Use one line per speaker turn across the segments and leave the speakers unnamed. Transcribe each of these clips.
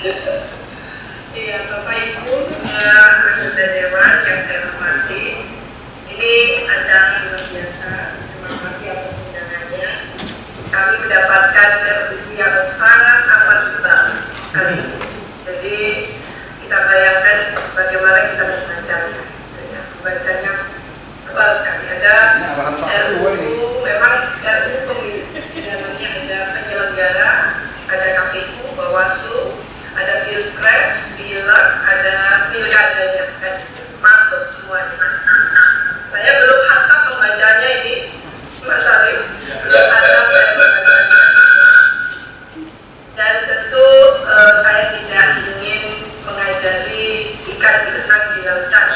Iya, Bapak Ibu, anggota Dewan yang saya hormati, ini acara luar biasa. Terima kasih atas undangannya. Kami mendapatkan review yang sangat amat tebal kali ini. Jadi kita bayangkan bagaimana kita membacanya. Membacanya tebal sekali. Ada RUU, memang RUU pemilu. Di dalamnya ada penyelenggara, ada KPU, Bawaslu, ada pilpres, pileg, ada pilkadanya, kan masuk semuanya. Saya belum hatam membacanya ini, Mas Arif, belum hatam saya membacanya. Dan tentu saya tidak ingin mengajari ikan berenang di lautan.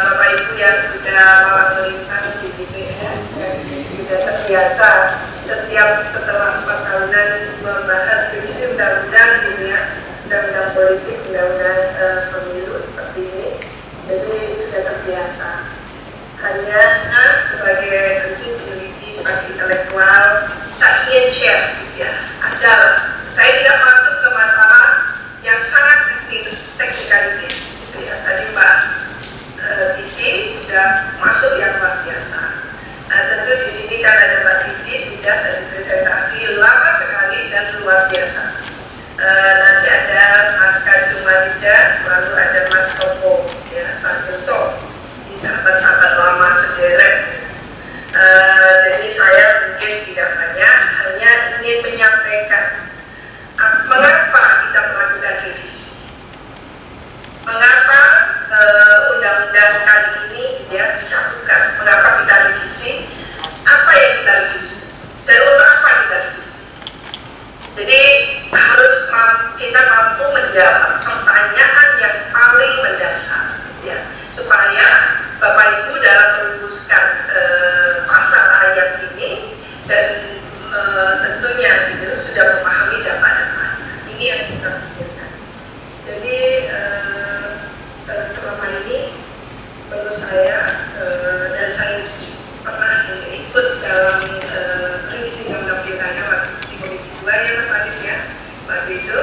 Bapak Ibu yang sudah malang melintang di DPR sudah terbiasa setelah 4 tahunan membahas revisi undang-undang gitu ya, undang-undang politik, undang-undang pemilu seperti ini. Jadi sudah terbiasa. Hanya sebagai tentu peneliti, sebagai intelektual, tak ingin share gitu ya. Adalah saya tidak masuk ke masalah yang sangat teknikalitis. Gitu ya. Tadi Mbak Titi sudah masuk yang luar biasa. Nah, tentu di sini kan ada Mbak Titi sudah presentasi lama sekali dan luar biasa. Nanti ada Mas Kadung Marija, lalu ada Mas Topo, ya, Santoso, ini sahabat-sahabat lama sederek. Jadi saya mungkin tidak banyak, hanya ingin menyampaikan mengapa kita melakukan revisi, mengapa undang-undang kali ini ya disatukan, mengapa kita revisi, apa yang kita revisi, dan untuk apa kita revisi. Jadi harus kita mampu menjawab pertanyaan yang paling mendasar, ya, supaya Bapak Ibu dalam merumuskan pasal ayat ini dan tentunya gitu, sudah memahami dampak-dampak. Ini yang kita pikirkan. Jadi selama ini menurut saya dan saya pernah ikut dalam revisi undang-undang pilkada waktu di Komisi 2 ya Mas Adit ya, waktu itu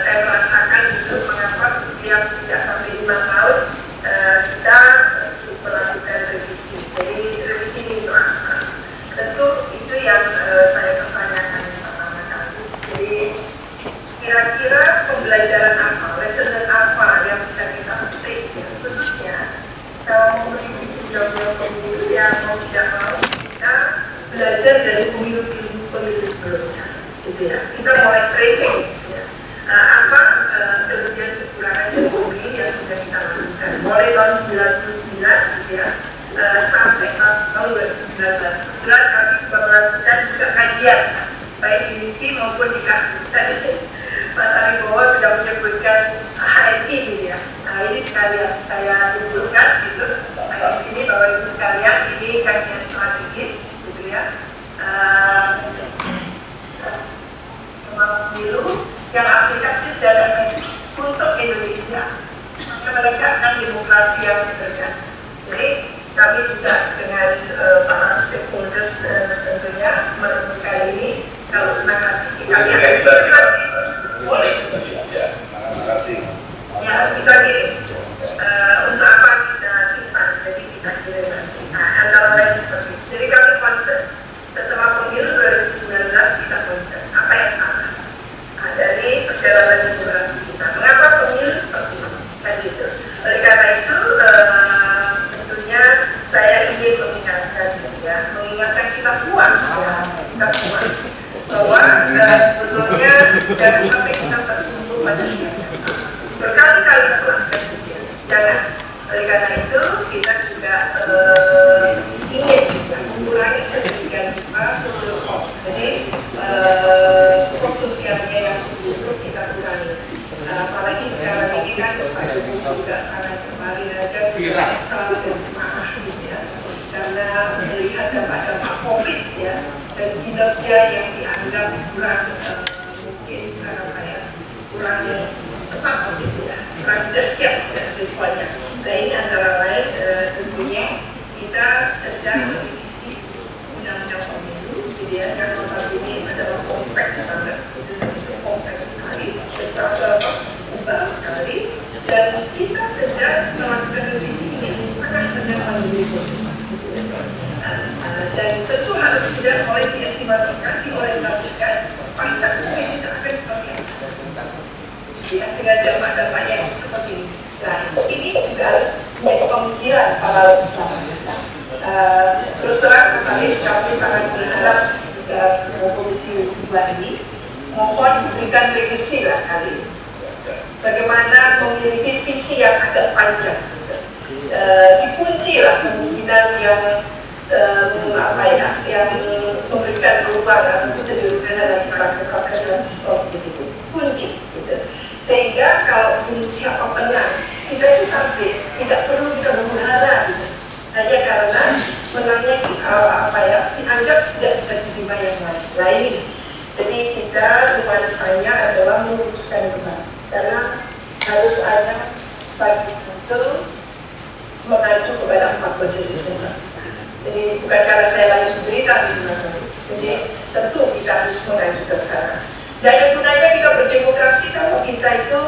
saya merasakan itu mengapa setiap tidak sampai 5 tahun kita melakukan revisi. Jadi revisi itu apa? Tentu itu yang saya pertanyakan pertama kali. Jadi kira-kira pembelajaran apa, lesson apa yang bisa kita petik ya, khususnya kalau merevisi undang-undang pemilu yang mau tidak mau kita belajar dari pemilu sebelumnya, gitu ya. Kita mulai tracing, ya. Apa kemudian kekurangan dari pemilu yang sudah kita lakukan mulai tahun 99, gitu ya, sampai tahun 2019. Kebetulan kami sudah melakukan juga kajian baik di LIPI maupun di KPU. Tadi Mas Aribowo sudah menyebutkan HNI gitu ya. Nah ini sekalian saya tunjukkan gitu di sini Bapak Ibu sekalian, ini kajian strategis gitu ya, pemilu yang aplikatif dan efektif untuk Indonesia. Maka mereka akan demokrasi yang berbeda. Jadi kami juga dengan para stakeholders tentunya merenungkan ini. Kalau senang hati kami akan boleh ya, kita kirim untuk apa kita simpan, jadi kita kirim nanti. Nah, antara lain seperti itu. Jadi kami concern setelah pemilu 2019 kita concern apa yang salah dari perjalanan demokrasi kita. Mengapa pemilu seperti ini? Kan gitu. Oleh karena itu tentunya saya ingin mengingatkan ya, mengingatkan kita semua ya, kita semua bahwa sebetulnya jangan sampai kita tertumbuh pada niat yang sama. Berkali-kali melakukan itu, jangan. Oleh karena itu kita juga ingin mengurangi sedemikian rupa social cost. Jadi cost sosialnya yang buruk kita kurangi. Apalagi sekarang ini kan Pak Jokowi juga sangat kemarin aja sudah kesal dan marah gitu ya, karena melihat dampak-dampak COVID ya, dan kinerja yang dianggap kurang mungkin apa ya, kurang cepat gitu ya, kurang dahsyat ya, responnya. Nah ini antara lain tentunya kita sedang merevisi undang-undang pemilu gitu ya, yang notabene adalah kompleks banget, itu kompleks sekali ya, dengan dampak-dampak yang seperti ini. Nah, ini juga harus menjadi pemikiran para legislator kita. Terus terang, Mas Arief, kami sangat berharap Komisi 2 ini mohon diberikan legacy lah kali ini. Bagaimana memiliki visi yang agak panjang, gitu. Dikunci lah kemungkinan yang yang memberikan perubahan itu jadi lebih lagi praktek-praktek yang disort gitu, kunci gitu. Sehingga kalaupun siapa menang, kita itu kaget, tidak perlu kita berharap gitu. Hanya karena menangnya dianggap tidak bisa diterima yang lain. Nah ini, jadi kita nuansanya adalah meluruskan kembali, karena harus ada satu itu mengacu kepada 4 konsensus. Jadi bukan karena saya lagi berita di masa ini. Jadi tentu kita harus mengacu ke sana. Dan ada gunanya kita berdemokrasi kalau kita itu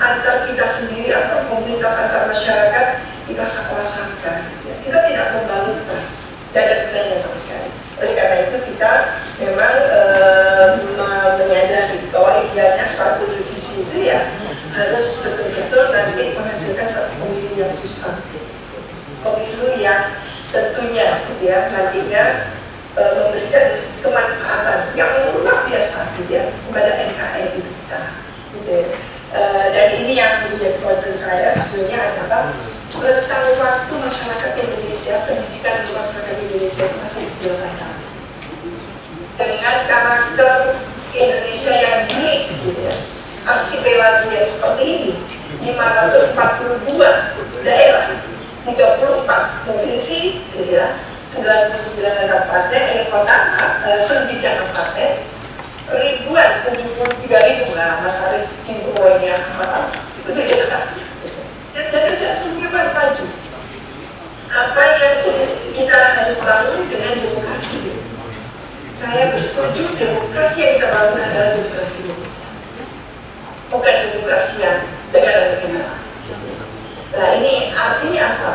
antar kita sendiri atau komunitas antar masyarakat kita sangka-sangka. Gitu. Kita tidak membangun trust. Tidak ada gunanya sama sekali. Oleh karena itu kita memang menyadari bahwa idealnya satu revisi itu ya harus betul-betul nanti menghasilkan satu pemilu yang substantif. Pemilu yang tentunya gitu ya, nantinya memberikan kemanfaatan yang luar biasa gitu ya kepada NKRI kita gitu. Dan ini yang menjadi concern saya sebenarnya adalah tentang waktu masyarakat Indonesia, pendidikan untuk masyarakat Indonesia masih di belakang kami dengan karakter Indonesia yang unik gitu ya, arsipelago yang seperti ini, 542 daerah, 34 provinsi, gitu ya, 99 kabupaten, kota, 9 kabupaten, ribuan, 73.000 lah, Mas Arief Kimpuannya, itu desa. Gitu. Dan tidak semuanya maju. Apa yang kita harus bangun dengan demokrasi? Gitu. Saya bersetuju demokrasi yang kita bangun adalah demokrasi Indonesia, bukan demokrasi yang negara-negara. Nah ini artinya apa?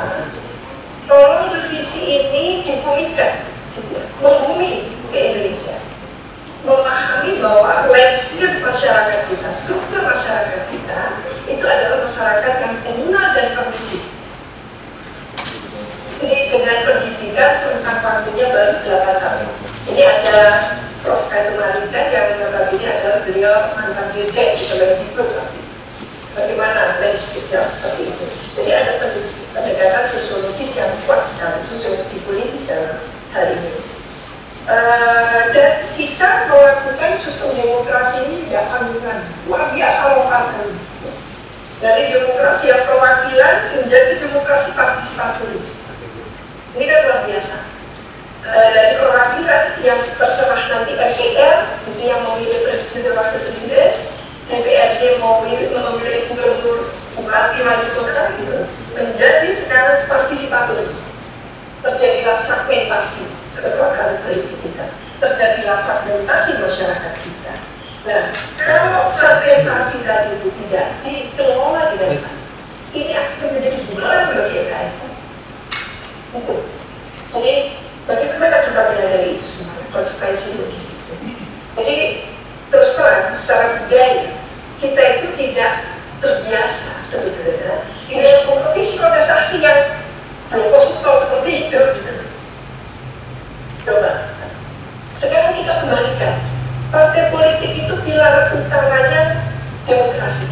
Tolong revisi ini dipulihkan, gitu ya, membumi ke Indonesia, memahami bahwa landscape masyarakat kita, struktur masyarakat kita itu adalah masyarakat yang komunal dan permisif. Jadi dengan pendidikan tentang waktunya baru 8 tahun. Ini ada Prof. Kaito Marican yang notabene adalah beliau mantan dirjen di Kemendikbud. Bagaimana landscape seperti itu. Jadi ada pendekatan sosiologis yang kuat sekali, sosiologi politik dalam hal ini. Dan kita melakukan sistem demokrasi ini tidak anukan, luar biasa lokal. Dari demokrasi yang perwakilan menjadi demokrasi partisipatoris. Ini kan luar biasa. Dari perwakilan yang terserah nanti MPR, itu yang memilih presiden dan wakil presiden, DPRD memilih gubernur, bupati, wali kota, gitu, menjadi sekarang partisipatoris. Terjadilah fragmentasi kekeluargaan politik kita, terjadilah fragmentasi masyarakat kita. Nah, kalau fragmentasi tadi itu tidak dikelola dengan baik, ini akan menjadi bumerang bagi EKN. Betul. Jadi bagaimana kita menyadari itu semua konsekuensi logis itu? Jadi terus terang secara budaya kita itu tidak terbiasa sebetulnya dengan kompetisi kontestasi yang berkonsultasi seperti itu. Coba sekarang kita kembalikan, partai politik itu pilar utamanya demokrasi.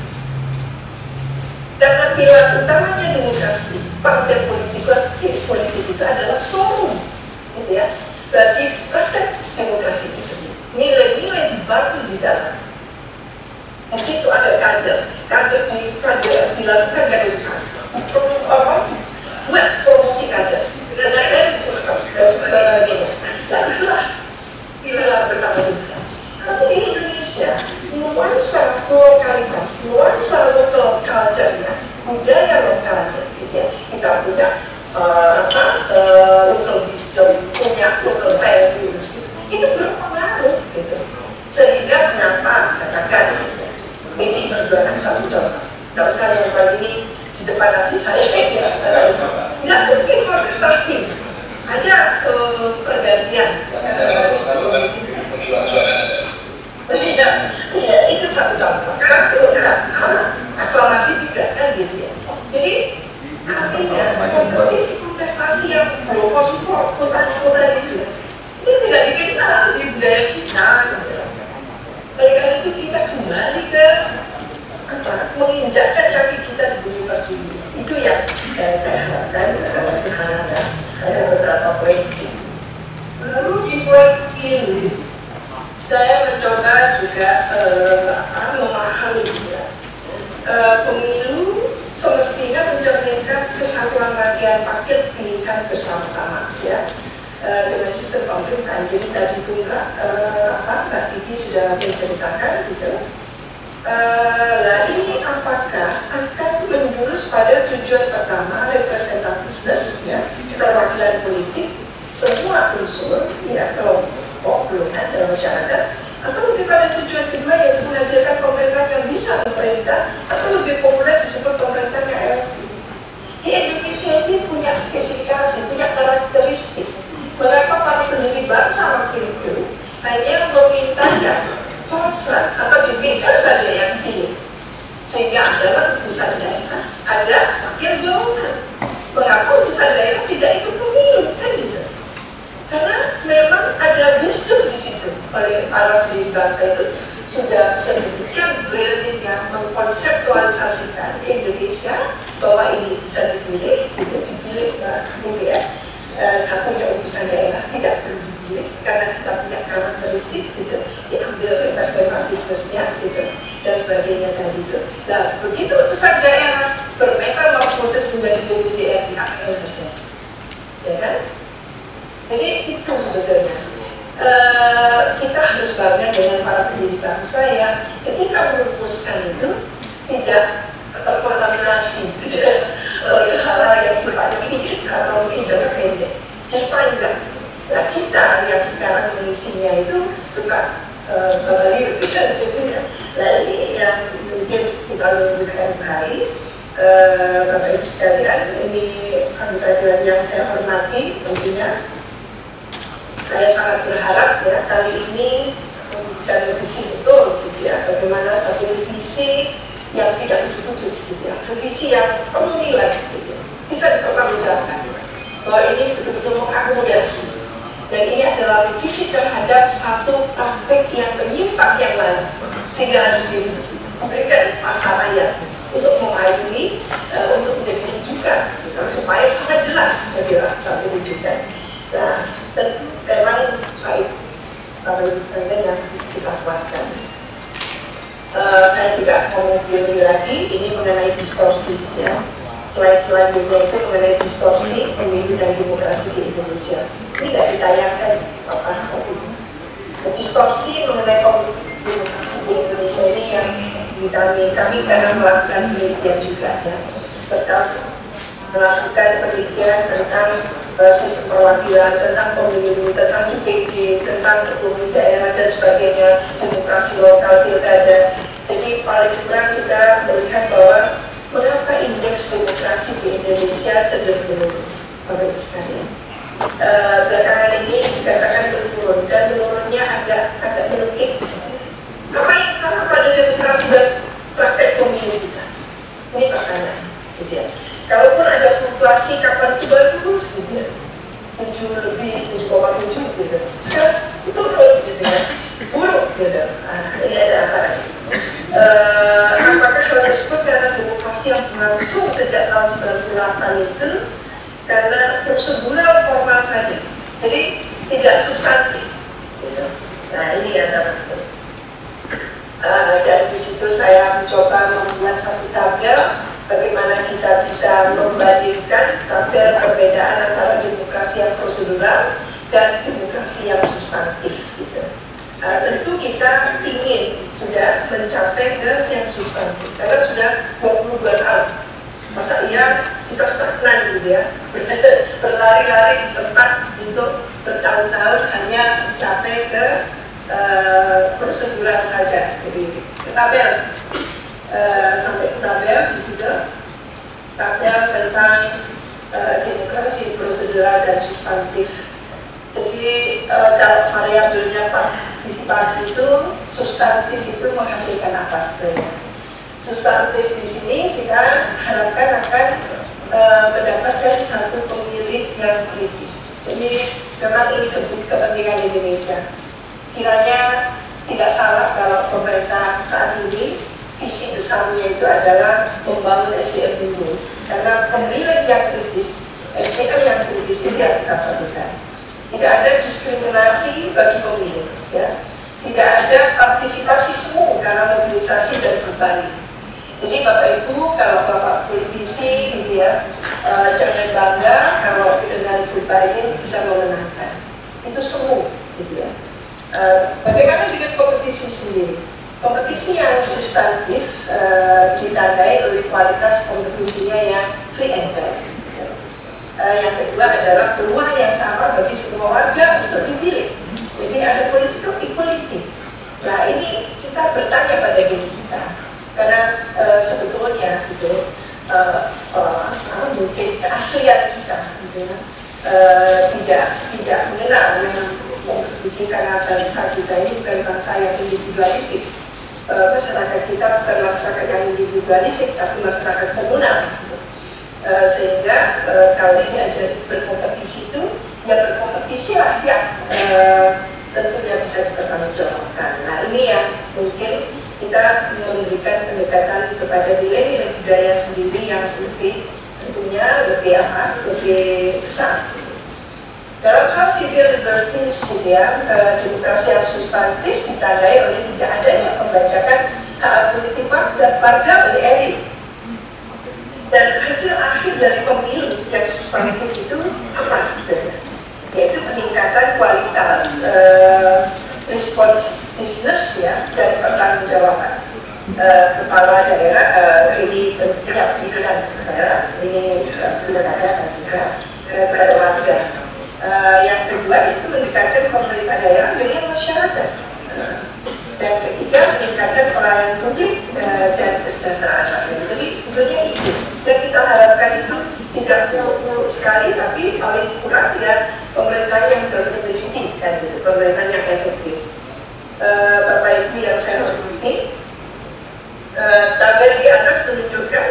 Karena pilar utamanya demokrasi, partai politik itu adalah sorum, gitu ya, bagi praktek demokrasi itu sendiri. Nilai-nilai dibangun di dalam. Di situ ada kader dilakukan kaderisasi, buat promosi kader dengan merit system dan sebagainya. Nah itulah pilar pertama demokrasi. Tapi di Indonesia nuansa lokalitas, nuansa local culture-nya, budaya lokalnya, gitu ya. Kita punya local wisdom, punya local values, gitu. Itu berpengaruh, gitu. Sehingga kenapa katakan, gitu ya, PDI Perjuangan satu contoh. Kalau sekalian kali ini di depan nanti saya tidak mungkin kontestasi. Ada pergantian. Ya, itu satu contoh. Sekarang berangkat sama aklamasi juga kan gitu ya. Jadi artinya kompetisi kontestasi yang bloko-suko kota-kota itu tidak dikenal di budaya kita gitu. Oleh karena itu kita kembali ke menginjakkan kaki kita di bumi pertiwi. Itu yang saya harapkan ke sana. Ada beberapa poin di sini. Lalu di poin ini saya mencoba juga memahami ya. Pemilu semestinya mencerminkan kesatuan rangkaian paket pilihan bersama-sama ya, dengan sistem pemerintahan. Jadi tadi pun Mbak Titi sudah menceritakan gitu. Lah ini apakah akan menjurus pada tujuan pertama, representativeness ya, keterwakilan politik semua unsur ya, kelompok golongan dalam masyarakat, atau lebih pada tujuan kedua yaitu menghasilkan pemerintahan yang bisa memerintah, atau lebih populer disebut pemerintahan yang efektif. Di Indonesia ini punya spesifikasi, punya karakteristik. Mengapa para pendiri bangsa waktu itu hanya memintakan konstan atau dipilih saja yang dipilih, sehingga dalam utusan daerah ada wakil golongan. Mengapa utusan daerah tidak ikut pemilu kan gitu? Karena memang ada wisdom di situ oleh para pendiri bangsa itu sudah sedemikian brilliantnya mengkonseptualisasikan Indonesia bahwa ini bisa dipilih, dipilih gitu ya. Satunya utusan daerah tidak perlu dipilih karena kita punya karakteristik gitu, diambil representativenessnya gitu dan sebagainya tadi itu. Nah begitu utusan daerah bermetamorfosis menjadi DPR, apa yang terjadi? Ya kan? Jadi itu sebetulnya kita harus bangga dengan para pendiri bangsa yang ketika merumuskan itu tidak terkontaminasi oleh hal-hal yang sifatnya pikir atau mungkin jangka pendek, jadi panjang. Nah kita yang sekarang mengisinya itu suka balir gitu ya. Nah ini yang mungkin kita luruskan kembali. Bapak Ibu sekalian, ini anggota dewan yang saya hormati, tentunya saya sangat berharap ya kali ini dan visi betul gitu ya, bagaimana suatu visi yang tidak ujuk-ujuk gitu ya, revisi yang penuh nilai gitu ya, bisa dipertanggungjawabkan bahwa ini betul-betul mengakomodasi, dan ini adalah revisi terhadap satu praktek yang menyimpang yang lain, sehingga harus direvisi, memberikan masa rakyat untuk mengayomi, untuk menjadi rujukan gitu, supaya sangat jelas bagi satu rujukan. Nah, dan memang saya Bapak Ibu sekalian yang harus kita kuatkan. Saya tidak mau mengulangi lagi, ini mengenai distorsi ya. Slide selanjutnya itu mengenai distorsi pemilu dan demokrasi di Indonesia. Ini tidak ditayangkan distorsi mengenai pemilu demokrasi di Indonesia ini yang kami karena melakukan penelitian juga ya, melakukan penelitian tentang sistem perwakilan, tentang pemilu, tentang DPD, tentang otonomi daerah dan sebagainya, demokrasi lokal, pilkada. Jadi paling kurang kita melihat bahwa mengapa indeks demokrasi di Indonesia cenderung menurun, Bapak Ibu sekalian. Belakangan ini dikatakan menurun dan menurunnya agak menukik. Apa yang salah pada demokrasi dan praktek pemilu kita? Ini pertanyaan, gitu ya. Kalaupun ada fluktuasi kapan itu bagus gitu ya, 7 lebih 7,7 gitu, sekarang itu turun gitu ya, buruk gitu. Ini ada apa? Apakah hal tersebut karena demokrasi yang berlangsung sejak tahun 98 itu karena prosedural formal saja, jadi tidak substantif gitu. Nah ini yang terpenting. Dan di situ saya mencoba membuat satu tabel bagaimana kita bisa membandingkan tabel perbedaan antara demokrasi yang prosedural dan demokrasi yang substantif gitu. Tentu kita ingin sudah mencapai ke yang substantif karena sudah 22 tahun. Masa iya kita stagnan gitu ya, berlari-lari di tempat untuk bertahun-tahun hanya mencapai ke prosedural saja. Jadi tabel sampai ke tabel di situ, tabel tentang demokrasi prosedural dan substantif. Jadi kalau variabelnya partisipasi itu, substantif itu menghasilkan apa sebenarnya? substantif di sini kita harapkan akan mendapatkan satu pemilih yang kritis. Jadi memang ini kepentingan Indonesia. Kiranya tidak salah kalau pemerintah saat ini visi besarnya itu adalah membangun SDM dulu. Karena pemilih yang kritis, SDM yang kritis itu yang kita perlukan. Tidak ada diskriminasi bagi pemilih, ya. Tidak ada partisipasi semu dalam mobilisasi dan berbalik. Jadi Bapak Ibu, kalau Bapak politisi gitu ya, jangan bangga kalau dengan berbalik bisa memenangkan. Itu semu gitu ya. Bagaimana dengan kompetisi sendiri? Kompetisi yang substantif ditandai oleh kualitas kompetisinya yang free and fair. Yang kedua adalah peluang yang sama bagi semua warga untuk dipilih. Jadi ada political equality. Nah ini kita bertanya pada diri kita, karena sebetulnya gitu mungkin keaslian kita gitu ya, tidak mengenal yang kompetisi, karena bangsa kita ini bukan bangsa yang individualistik. Masyarakat kita bukan masyarakat yang individualistik, tapi masyarakat komunal gitu. Sehingga kalau diajari berkompetisi itu, ya berkompetisi lah yang tentunya bisa dipertanggungjawabkan. Nah ini yang mungkin kita memberikan pendekatan kepada nilai-nilai budaya sendiri yang lebih tentunya lebih besar. Dalam hal civil liberties gitu ya, demokrasi yang substantif ditandai oleh tidak adanya pembajakan hak politik warga oleh elit. Dan hasil akhir dari pemilu yang substantif itu apa sebenarnya? Yaitu peningkatan kualitas responsiveness ya dan pertanggungjawaban kepala daerah. Ini tentunya pimpinan saya, ini pilkada kasusnya kepada warga. Yang kedua itu meningkatkan pemerintah daerah dengan masyarakat. Dan ketiga meningkatkan pelayanan publik dan kesejahteraan rakyat. Jadi sebetulnya itu yang kita harapkan itu tidak muluk-muluk sekali, tapi paling kurang ya pemerintah yang berkualitas kan gitu, pemerintah yang efektif. Bapak Ibu yang saya hormati, tabel di atas menunjukkan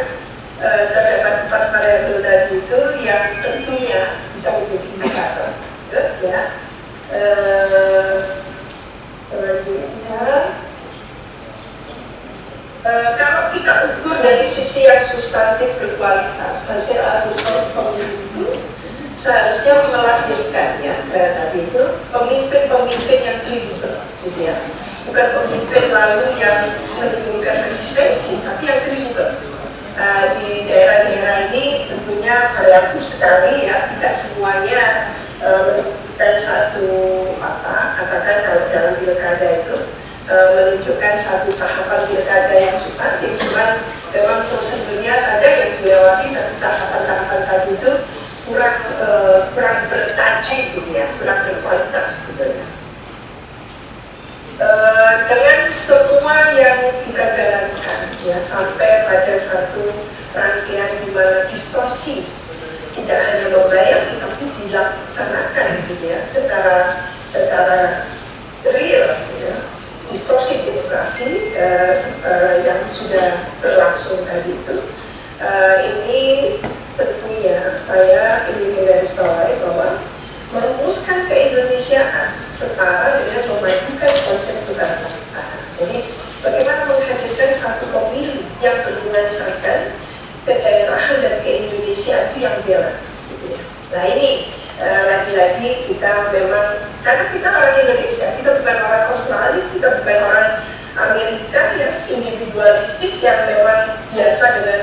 terdapat 4 variabel tadi itu yang tentunya bisa menjadi indikator, ya. Selanjutnya, kalau kita ukur dari sisi yang substantif berkualitas, hasil akhir pemilu itu seharusnya melahirkan ya tadi itu pemimpin-pemimpin yang kredibel, gitu ya. Bukan pemimpin lalu yang menimbulkan resistensi, tapi yang kredibel. Di daerah-daerah ini tentunya variatif sekali ya, tidak semuanya menunjukkan satu katakan kalau dalam pilkada itu menunjukkan satu tahapan pilkada yang substantif, cuman memang prosedurnya saja yang dilewati, tapi tahapan-tahapan tadi itu kurang bertaji gitu ya, kurang berkualitas gitu ya. Dengan semua yang kita jalankan ya sampai pada satu rangkaian di mana distorsi tidak hanya membayang tapi dilaksanakan gitu ya secara real gitu ya. Distorsi demokrasi yang sudah berlangsung tadi itu ini tentunya saya ingin menggarisbawahi bahwa merumuskan keindonesiaan setara dengan memajukan konsep kebangsaan. Jadi bagaimana menghadirkan satu pemilu yang bernuansakan kedaerahan dan keindonesiaan itu yang balance gitu ya. Nah ini lagi-lagi kita memang, karena kita orang Indonesia, kita bukan orang Australia, kita bukan orang Amerika yang individualistik yang memang biasa dengan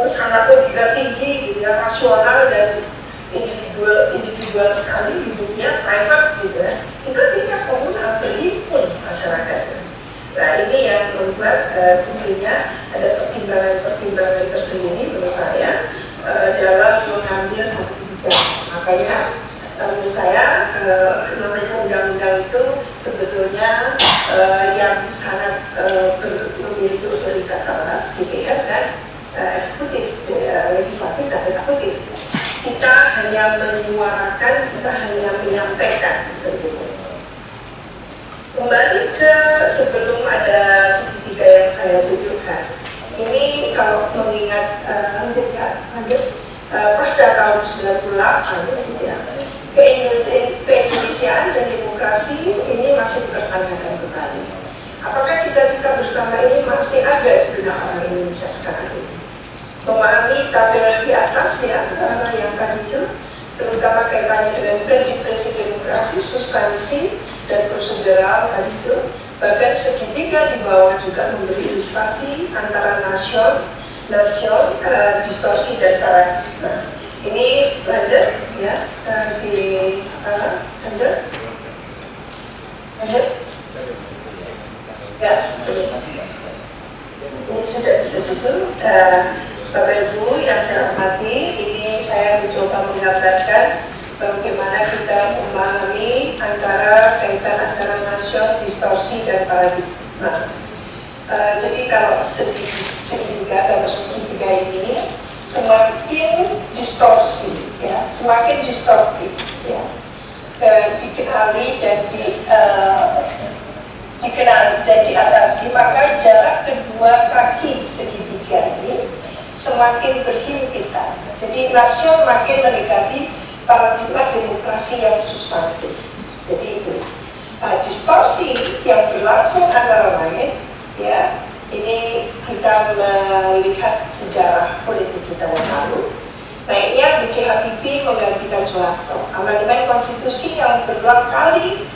sangat logika tinggi gitu ya, rasional dan individual sekali hidupnya, private gitu ya. Kita tidak komunal, berhimpun masyarakatnya. Nah ini yang membuat tentunya ada pertimbangan-pertimbangan tersendiri menurut saya dalam mengambil satu kebijakan. Makanya menurut saya namanya undang-undang itu sebetulnya yang sangat memiliki otoritas adalah DPR dan eksekutif, legislatif dan eksekutif. Kita hanya menyuarakan, kita hanya menyampaikan tentunya. Kembali ke sebelum ada segitiga yang saya tunjukkan, mengingat pasca tahun 98 gitu ya, keindonesiaan dan demokrasi ini masih dipertanyakan kembali. Apakah cita-cita bersama ini masih ada di benak orang Indonesia sekarang ini? Memahami tabel di atas ya, yang tadi itu, terutama kaitannya dengan prinsip-prinsip demokrasi, substansi dan prosedural tadi itu, bahkan segitiga di bawah juga memberi ilustrasi antara nasion, distorsi dan paradigma. Ini lanjut ya, lanjut ya, ini sudah bisa disusun. Bapak Ibu yang saya hormati, ini saya mencoba menggambarkan bagaimana kita memahami kaitan antara nasion, distorsi dan paradigma. Jadi kalau segitiga, gambar segitiga ini semakin distorsi, ya, semakin distortif, ya, dikenali dan diatasi, maka jarak kedua kaki segitiga ini semakin berhimpitan. Jadi nasion makin mendekati paradigma demokrasi yang substantif. Jadi itu distorsi yang berlangsung antara lain, ya, ini kita melihat sejarah politik kita yang lalu. Naiknya B.J. Habibie menggantikan Soeharto, amandemen konstitusi yang berulang kali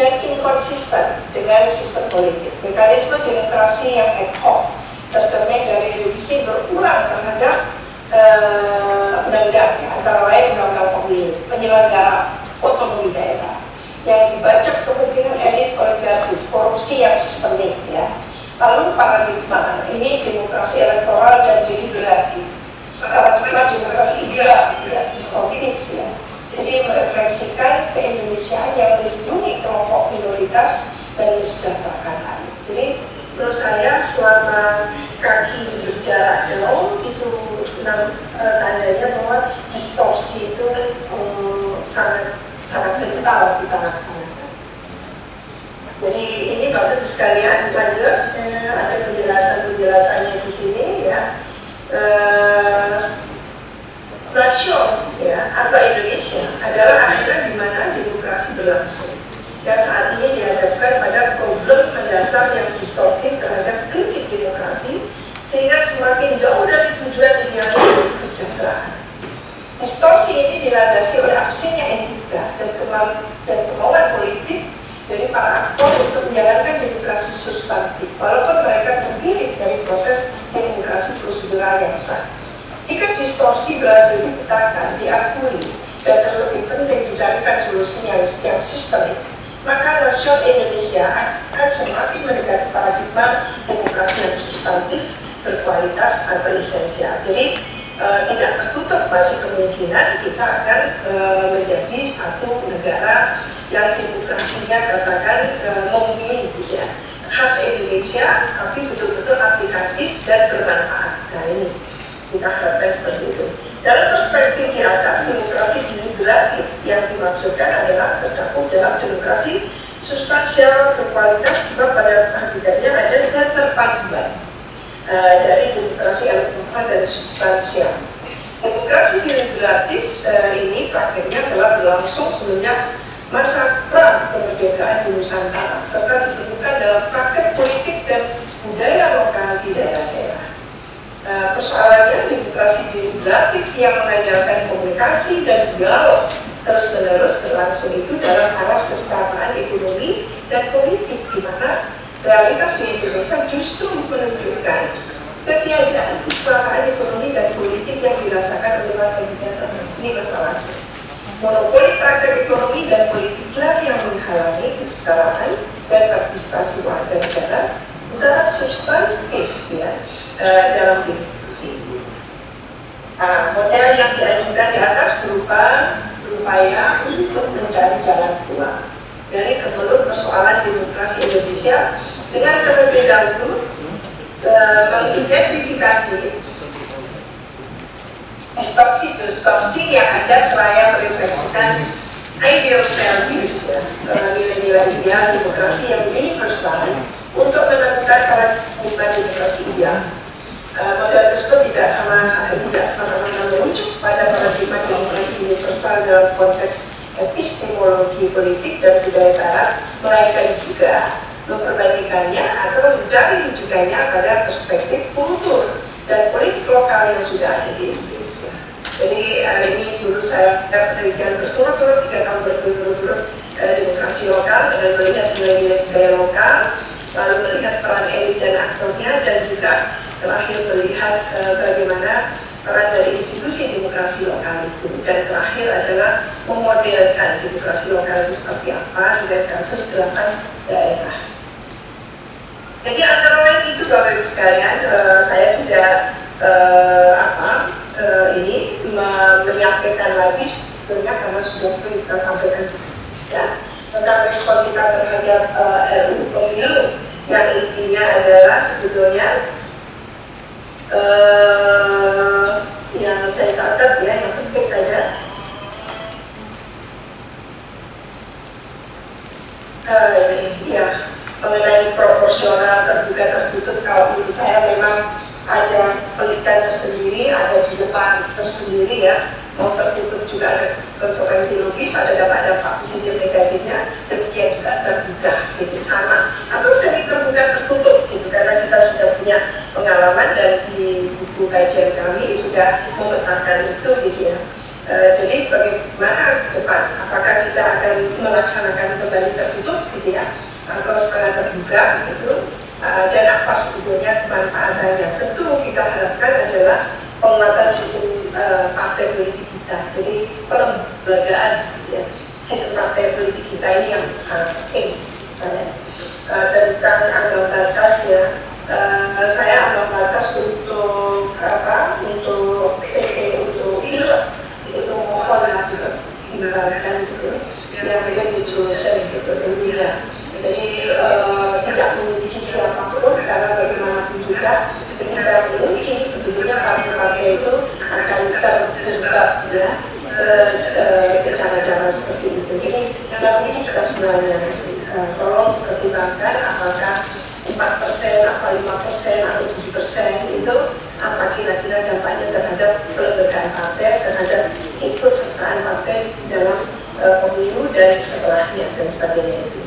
dan inkonsisten dengan sistem politik, mekanisme demokrasi yang ad hoc tercermin dari revisi berulang terhadap undang-undang, ya, antara lain undang-undang pemilu, penyelenggara otonomi daerah yang dibacak kepentingan elit oligarkis, korupsi yang sistemik, ya. Lalu paradigma ini demokrasi elektoral dan deliberatif, paradigma demokrasi ideal, tidak distortif, ya. Jadi merefleksikan keindonesiaan yang melindungi kelompok minoritas dan mesejahterakan rakyat. Jadi menurut saya selama kaki berjarak jauh itu tandanya bahwa distorsi itu sangat kental kita laksanakan. Jadi ini Bapak Ibu sekalian, lanjut, ada penjelasannya di sini, ya. Nasion, ya, atau Indonesia adalah arena di mana demokrasi berlangsung. Dan saat ini dihadapkan pada problem mendasar yang distortif terhadap prinsip demokrasi, sehingga semakin jauh dari tujuan ideal kesejahteraan. Distorsi ini dilandasi oleh absennya etika dan kemauan politik dari para aktor untuk menjalankan demokrasi substantif, walaupun mereka terpilih dari proses demokrasi prosedural yang sah. Jika distorsi berhasil dipetakan, diakui, dan terlebih penting dicarikan solusinya yang sistemik, maka nasion Indonesia akan semakin mendekati paradigma demokrasi yang substantif, berkualitas atau esensial. Jadi tidak tertutup masih kemungkinan kita akan menjadi satu negara yang demokrasinya katakan membumi, gitu ya, khas Indonesia, tapi betul-betul aplikatif dan bermanfaat. Nah ini kita harapkan seperti itu. Dalam perspektif di atas, demokrasi deliberatif yang dimaksudkan adalah tercakup dalam demokrasi substansial berkualitas, sebab pada hakikatnya ada keterpaduan dari demokrasi elektoral dan substansial. Demokrasi deliberatif ini prakteknya telah berlangsung semenjak masa pra kemerdekaan di Nusantara, serta ditemukan dalam praktek politik dan budaya lokal di daerah-daerah. Persoalannya demokrasi deliberatif yang mengandalkan komunikasi dan dialog terus-menerus berlangsung itu dalam aras kesetaraan ekonomi dan politik, di mana realitas di Indonesia justru menunjukkan ketiadaan kesetaraan ekonomi dan politik yang dirasakan oleh warga negara. Ini masalahnya. Monopoli praktek ekonomi dan politiklah yang menghalangi kesetaraan dan partisipasi warga negara secara substantif, ya, dalam demokrasi. Model yang diajukan di atas berupaya untuk mencari jalan keluar dari kemelut persoalan demokrasi Indonesia dengan terlebih dahulu mengidentifikasi distorsi yang ada seraya merefleksikan ideal values, ya, nilai-nilai ideal demokrasi yang universal untuk menemukan paradigma demokrasi ideal. Model tersebut tidak sama-sama merujuk pada paradigma demokrasi universal dalam konteks epistemologi politik dan budaya barat, melainkan juga memperbandingkannya atau mencari rujukannya pada perspektif kultur dan politik lokal yang sudah ada di Indonesia. Jadi ini dulu saya penelitian berturut-turut 3 tahun berturut-turut demokrasi lokal dengan melihat nilai-nilai budaya lokal, lalu melihat peran elit dan aktornya, dan juga terakhir melihat bagaimana peran dari institusi demokrasi lokal itu, dan terakhir adalah memodelkan demokrasi lokal itu seperti apa dengan kasus 8 daerah. Jadi antara lain itu Bapak Ibu sekalian, saya juga ini menyampaikan lagi sebetulnya karena sudah sering kita sampaikan ya, tentang respon kita terhadap RUU Pemilu yang intinya adalah sebetulnya yang saya catat ya, yang penting saja ya, mengenai proporsional terbuka tertutup. Kalau menurut saya memang ada penelitian tersendiri, ada di depan tersendiri ya, mau tertutup juga ada konsekuensi logis, ada dampak-dampak positif negatifnya, demikian juga terbuka gitu sama, atau semi terbuka tertutup gitu, karena kita sudah punya pengalaman dan di buku kajian kami sudah memetakan itu gitu ya. Jadi bagaimana ke depan, apakah kita akan melaksanakan kembali tertutup gitu ya, atau setengah terbuka gitu, dan apa sebetulnya kemanfaatannya. Tentu kita harapkan adalah penguatan sistem partai politik kita, jadi pelembagaan gitu ya, sistem partai politik kita ini yang sangat penting. Misalnya tentang ambang batas ya, saya ambang batas untuk apa, untuk PT, untuk pilot itu mohon lah juga dibatalkan gitu ya, win-win solution gitu tentunya. Jadi tidak mengunci siapapun, karena bagaimanapun juga ketika mengunci sebetulnya partai-partai itu akan terjebak ya ke cara-cara seperti itu. Jadi nggak mungkin kita sebenarnya tolong dipertimbangkan apakah 4%, apa 5%, atau 7% itu apa kira-kira dampaknya terhadap pelembagaan partai, terhadap ikut-sertaan partai dalam pemilu dan setelahnya dan sebagainya itu.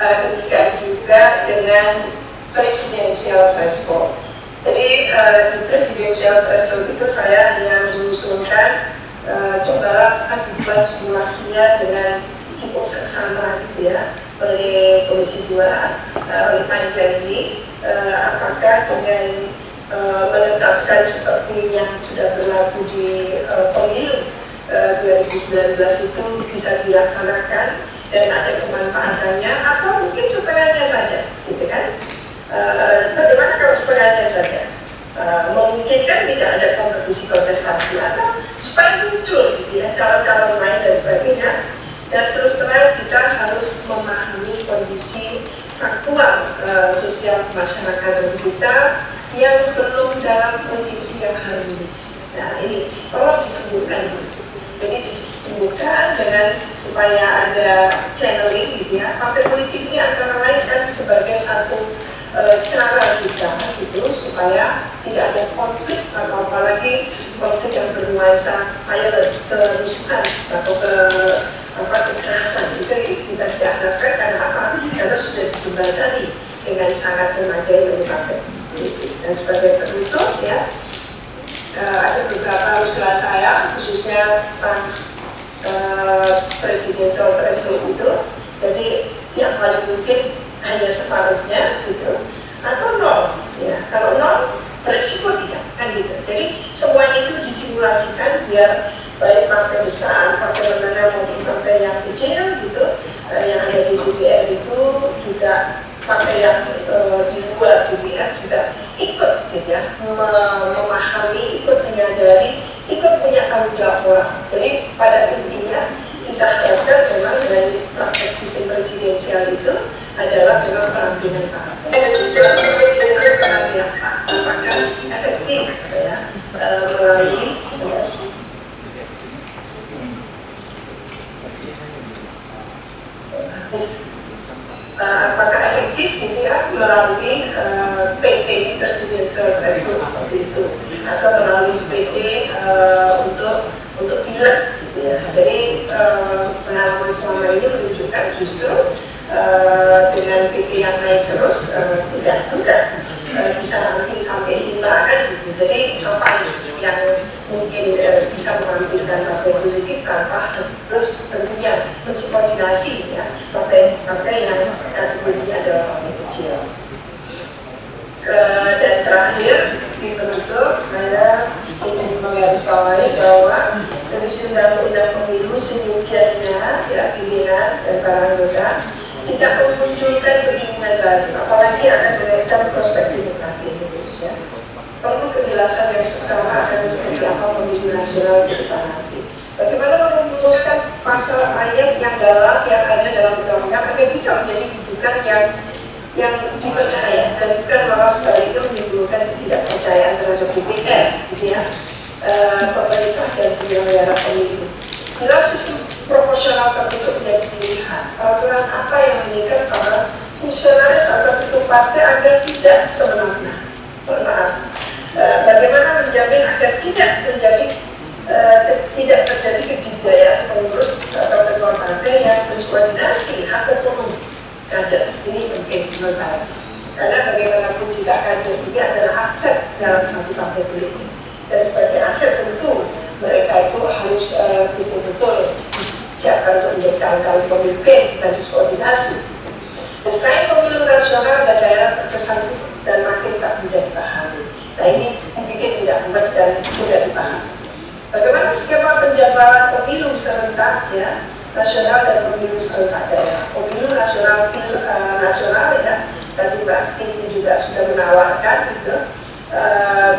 Demikian juga dengan presidensial threshold. Jadi di presidensial threshold itu saya hanya mengusulkan cobalah dibuat simulasinya dengan cukup seksama gitu ya, oleh Komisi 2, oleh Panja ini, apakah dengan menetapkan seperti yang sudah berlaku di pemilu 2019 itu bisa dilaksanakan dan ada kemanfaatannya, atau mungkin setengahnya saja gitu kan. Bagaimana kalau setengahnya saja, memungkinkan tidak ada kompetisi kontestasi, atau supaya muncul gitu ya calon-calon lain dan sebagainya. Dan terus terang kita harus memahami kondisi faktual sosial masyarakat kita yang belum dalam posisi yang harmonis. Nah ini perlu disebutkan dulu. Jadi disebutkan dengan supaya ada channeling gitu ya. Partai politik ini antara lain kan sebagai satu cara kita gitu supaya tidak ada konflik, atau apalagi konflik yang bernuansa violence, kerusuhan atau kekerasan. Itu kita tidak harapkan, karena apa? Karena sudah dijembatani dengan sangat memadai oleh partai politik. Dan sebagai penutup ya, ada beberapa usulan saya, khususnya presidensial threshold itu. Jadi yang paling mungkin hanya separuhnya gitu, atau nol ya. Kalau nol berisiko tidak kan gitu. Jadi semuanya itu disimulasikan biar baik partai besar, partai menengah maupun partai yang kecil gitu, yang ada di DPR itu juga, partai yang di luar DPR juga ikut gitu ya, memahami, ikut menyadari, ikut punya tanggung jawab moral. Jadi pada intinya kita harapkan memang dari praktek sistem presidensial itu adalah memang perampingan partai. Apakah efektif ya melalui apakah efektif gitu ya melalui PT presidensial threshold seperti itu, atau melalui PT untuk pilek gitu ya. Jadi pengalaman selama ini menunjukkan justru dengan PT yang naik terus tidak bisa mungkin sampai 5 kan gitu. Jadi apa yang mungkin bisa menampilkan partai politik tanpa harus tentunya mensubordinasi ya partai yang kategorinya adalah partai kecil. Dan terakhir di penutup saya ingin menggarisbawahi bahwa revisi undang-undang pemilu sedemikiannya ya pimpinan dan para anggota tidak memunculkan keinginan baru, apalagi akan mengancam prospek demokrasi Indonesia. Perlu penjelasan yang seksama akan seperti apa pemilu nasional ke depan nanti. Bagaimana merumuskan pasal ayat yang dalam yang ada dalam undang-undang agar bisa menjadi rujukan yang dipercaya dan bukan malah sebaliknya menimbulkan ketidakpercayaan terhadap DPR, gitu ya, pemerintah dan penyelenggara pemilu. Bila sistem proporsional tertutup menjadi pilihan, peraturan apa yang mengikat para fungsionaris atau ketua partai agar tidak semena-mena? Mohon maaf. Bagaimana menjamin agar tidak terjadi kedikdayaan pengurus atau ketua partai yang berkoordinasi hak otonom kader? Ini penting menurut saya, karena bagaimanapun juga kader ini adalah aset dalam satu partai politik, dan sebagai aset tentu mereka itu harus betul-betul disiapkan untuk menjadi calon-calon pemimpin dan dikoordinasi. Desain pemilu nasional dan daerah terkesan dan makin tak mudah dipahami. Nah ini dibikin tidak mudah dan mudah dipahami. Bagaimana skema penjadwalan pemilu serentak ya nasional dan pemilu serentak daerah? Pemilu nasional ya, tadi Mbak Titi juga sudah menawarkan gitu.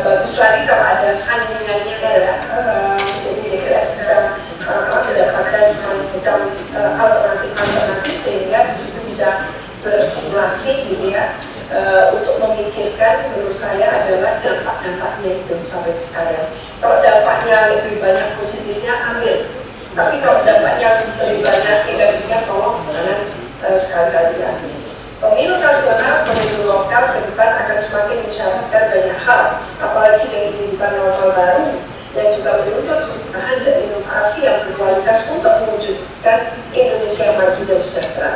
Bagus lagi kalau ada sandingannya ya, jadi DPR bisa mendapatkan semacam alternatif sehingga di situ bisa bersimulasi gitu ya, untuk memikirkan menurut saya adalah dampak-dampaknya itu sampai sekarang. Kalau dampaknya lebih banyak positifnya ambil, tapi kalau dampaknya lebih banyak negatifnya tolong jangan sekali-kali ambil. Pemilu nasional, pemilu lokal ke depan akan semakin mensyaratkan banyak hal, apalagi dengan kehidupan normal baru yang juga menuntut perubahan dan inovasi yang berkualitas untuk mewujudkan Indonesia yang maju dan sejahtera.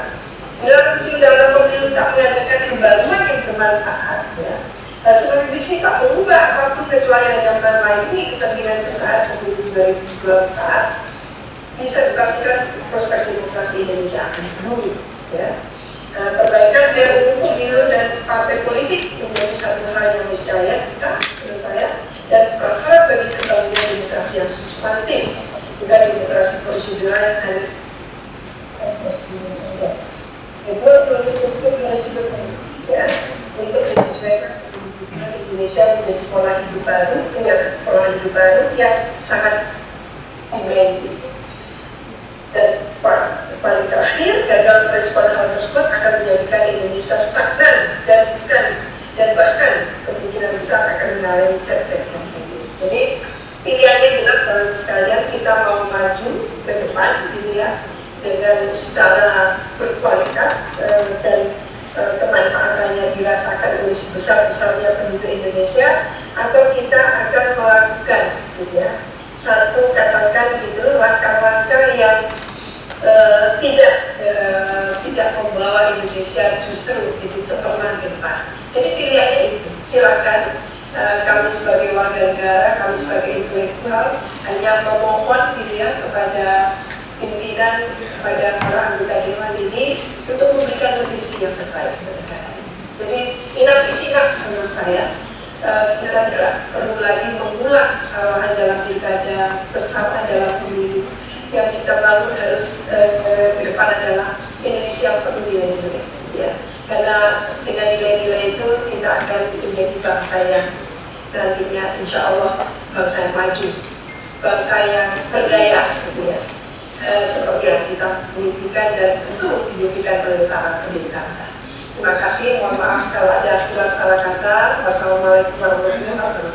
Bila revisi undang-undang pemilu tak mengadakan pembaruan yang bermanfaat, ya, hasil revisi tak mengubah apapun kecuali hanya melayani kepentingan sesaat pemilu 2024, bisa dipastikan prospek demokrasi Indonesia akan buruk, ya. Perbaikan RUU pemilu dan partai politik menjadi satu hal yang niscaya kita, menurut saya, dan prasyarat bagi kembalinya demokrasi yang substantif, bukan demokrasi prosedural yang hanya itu harus ya, untuk disesuaikan dengan Indonesia menjadi pola hidup baru yang sangat demanding. Dan paling terakhir, gagal merespon hal tersebut akan menjadikan Indonesia stagnan dan bahkan kemungkinan besar akan mengalami setback yang serius. Jadi pilihannya jelas Bapak sekalian, kita mau maju ke depan gitu ya, dengan secara berkualitas dan kemanfaatannya dirasakan oleh sebesar-besarnya penduduk Indonesia, atau kita akan melakukan gitu ya, satu katakan gitu langkah-langkah yang tidak membawa Indonesia justru itu cemerlang ke depan. Jadi pilihannya itu, silakan. Kami sebagai warga negara, kami sebagai intelektual hanya memohon gitu ya kepada pimpinan, kepada para anggota dewan ini untuk memberikan legasi yang terbaik untuk negara ini. Jadi enough is enough menurut saya. Kita tidak perlu lagi mengulang kesalahan dalam pilkada, kesalahan dalam pemilu. Yang kita bangun harus ke depan adalah Indonesia yang penuh nilai-nilai, ya. Karena dengan nilai-nilai itu kita akan menjadi bangsa yang nantinya insya Allah bangsa yang maju, bangsa yang berdaya, gitu ya. Seperti yang kita mimpikan dan tentu dimimpikan oleh para pendiri bangsa. Terima kasih, mohon maaf kalau ada khilaf salah kata. Wassalamualaikum warahmatullahi wabarakatuh.